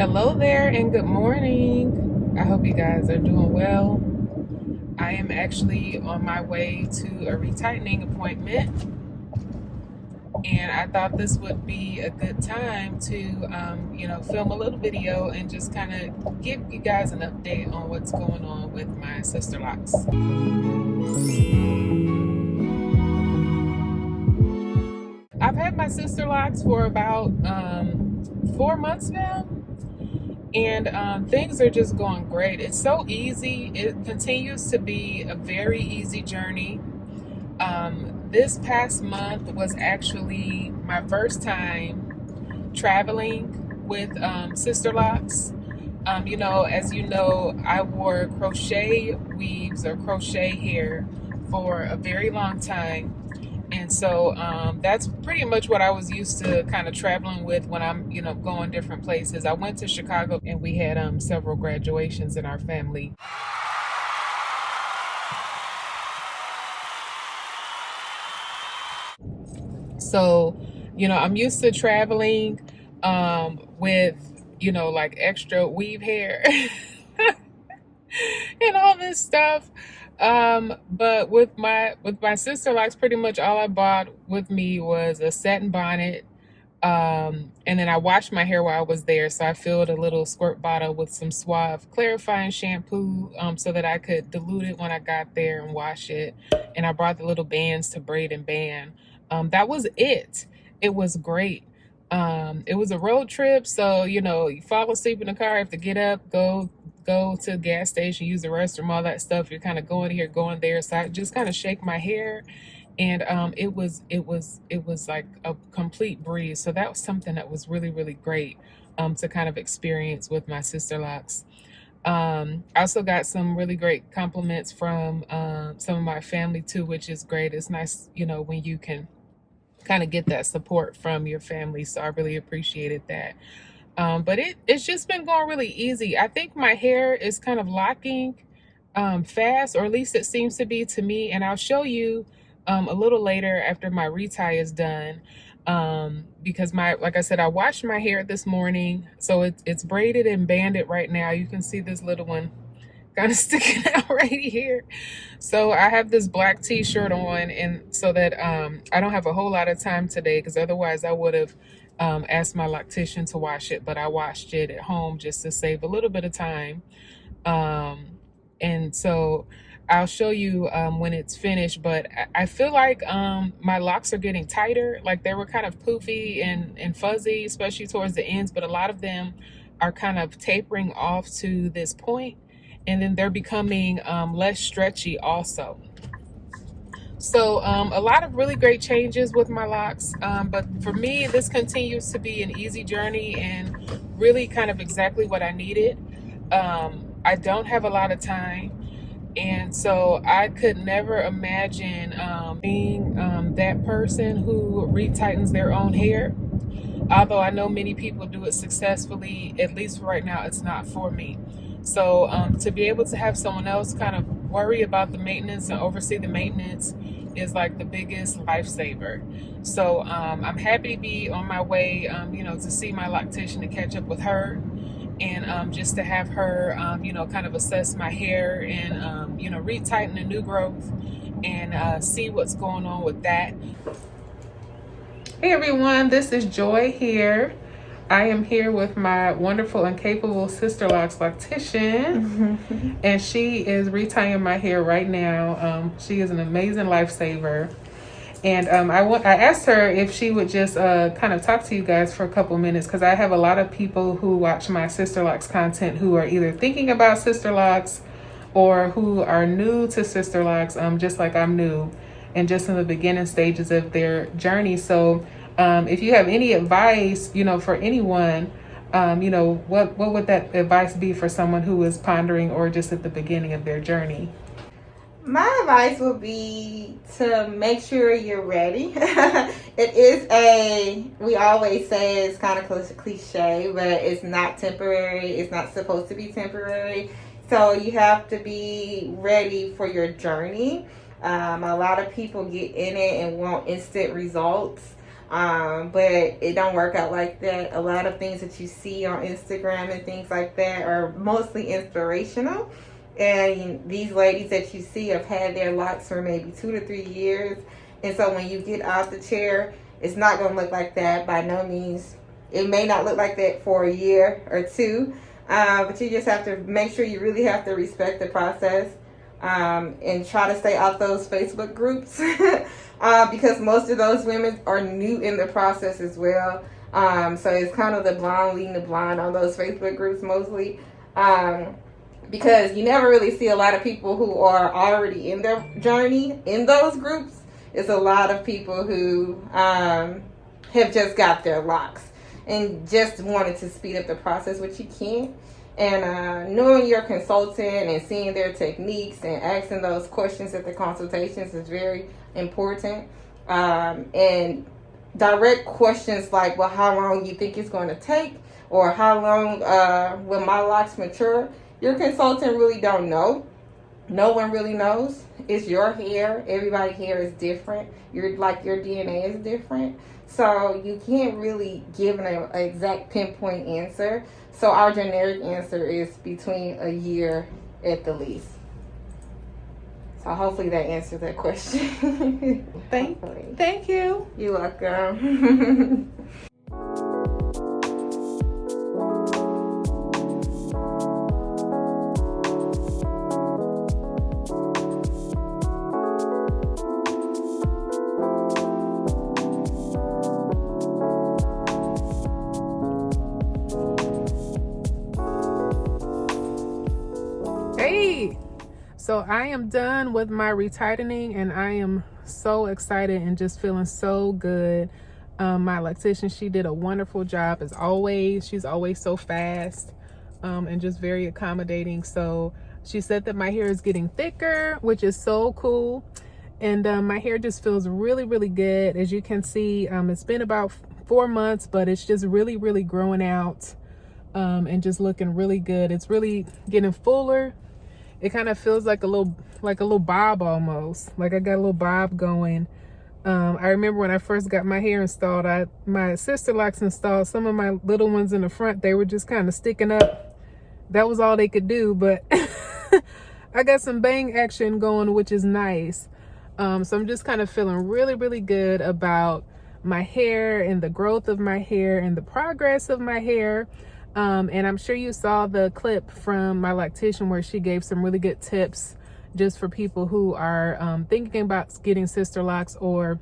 Hello there and good morning. I hope you guys are doing well. I am actually on my way to a retightening appointment, and I thought this would be a good time to, film a little video and just kind of give you guys an update on what's going on with my Sisterlocks. I've had my Sisterlocks for about 4 months now. And things are just going great. It's so easy. It continues to be a very easy journey. This past month was actually my first time traveling with Sisterlocks. As you know, I wore crochet weaves or crochet hair for a very long time. And so that's pretty much what I was used to kind of traveling with when I'm, going different places. I went to Chicago and we had several graduations in our family. So, I'm used to traveling with, like extra weave hair and all this stuff. But with my Sisterlocks, pretty much all I bought with me was a satin bonnet. And then I washed my hair while I was there. So I filled a little squirt bottle with some Suave clarifying shampoo, so that I could dilute it when I got there and wash it. And I brought the little bands to braid and band. That was it. It was great. It was a road trip. So, you fall asleep in the car, have to get up, go to the gas station, use the restroom, all that stuff. You're kind of going here, going there. So I just kind of shake my hair, and it was like a complete breeze. So that was something that was really, really great to kind of experience with my Sisterlocks. I also got some really great compliments from some of my family too, which is great. It's nice, when you can kind of get that support from your family. So I really appreciated that. But it's just been going really easy. I think my hair is kind of locking fast, or at least it seems to be to me. And I'll show you a little later after my retie is done. Because like I said, I washed my hair this morning. So it's braided and banded right now. You can see this little one kind of sticking out right here. So I have this black t-shirt on, and so that I don't have a whole lot of time today, because otherwise I would have asked my loctician to wash it, but I washed it at home just to save a little bit of time. And so I'll show you when it's finished, but I feel like my locks are getting tighter. Like they were kind of poofy and fuzzy, especially towards the ends, but a lot of them are kind of tapering off to this point, and then they're becoming less stretchy also. So a lot of really great changes with my locks, but for me, this continues to be an easy journey and really kind of exactly what I needed. I don't have a lot of time, and so I could never imagine being that person who retightens their own hair. Although I know many people do it successfully, at least right now, it's not for me. So to be able to have someone else kind of worry about the maintenance and oversee the maintenance is like the biggest lifesaver. So I'm happy to be on my way, to see my loctician, to catch up with her, and just to have her, kind of assess my hair and, retighten the new growth and see what's going on with that. Hey everyone, this is Joy here. I am here with my wonderful and capable Sisterlocks loctician, and she is retying my hair right now. She is an amazing lifesaver, and I asked her if she would just kind of talk to you guys for a couple minutes, because I have a lot of people who watch my Sisterlocks content who are either thinking about Sisterlocks or who are new to Sisterlocks, just like I'm new and just in the beginning stages of their journey. So if you have any advice, for anyone, what would that advice be for someone who is pondering or just at the beginning of their journey? My advice would be to make sure you're ready. We always say it's kind of cliche, but it's not temporary. It's not supposed to be temporary. So you have to be ready for your journey. A lot of people get in it and want instant results. But it don't work out like that. A lot of things that you see on Instagram and things like that are mostly inspirational. And these ladies that you see have had their locks for maybe 2 to 3 years. And so when you get out the chair, it's not going to look like that by no means. It may not look like that for a year or two. But you just have to make sure you really have to respect the process. And try to stay off those Facebook groups. Because most of those women are new in the process as well. So it's kind of the blind leading the blind on those Facebook groups mostly. Because you never really see a lot of people who are already in their journey in those groups. It's a lot of people who have just got their locks and just wanted to speed up the process, which you can't. And knowing your consultant and seeing their techniques and asking those questions at the consultations is very important. And direct questions like, well, how long you think it's going to take, or how long will my locks mature? Your consultant really don't know. No one really knows. It's your hair. Everybody's hair is different. Your DNA is different. So you can't really give an exact pinpoint answer. So our generic answer is between a year at the least. So hopefully that answers that question. Thank you. You're welcome. Hey, so I am done with my retightening and I am so excited and just feeling so good. My loctician, she did a wonderful job as always. She's always so fast and just very accommodating. So she said that my hair is getting thicker, which is so cool. And my hair just feels really, really good. As you can see, it's been about 4 months, but it's just really, really growing out and just looking really good. It's really getting fuller. It kind of feels like a little bob almost. Like I got a little bob going. I remember when I first got my hair installed, my Sisterlocks installed. Some of my little ones in the front, they were just kind of sticking up. That was all they could do, but I got some bang action going, which is nice. So I'm just kind of feeling really, really good about my hair and the growth of my hair and the progress of my hair. And I'm sure you saw the clip from my loctician where she gave some really good tips just for people who are thinking about getting Sisterlocks or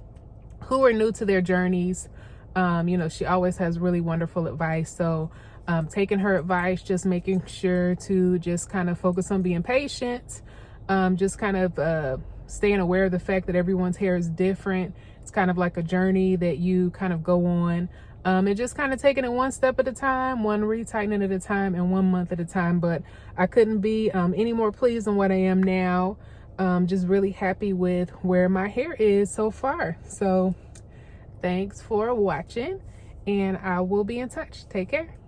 who are new to their journeys. You know, she always has really wonderful advice. So taking her advice, just making sure to just kind of focus on being patient, just kind of staying aware of the fact that everyone's hair is different. It's kind of like a journey that you kind of go on. And just kind of taking it one step at a time, one retightening at a time, and 1 month at a time. But I couldn't be any more pleased than what I am now. Just really happy with where my hair is so far. So thanks for watching, and I will be in touch. Take care.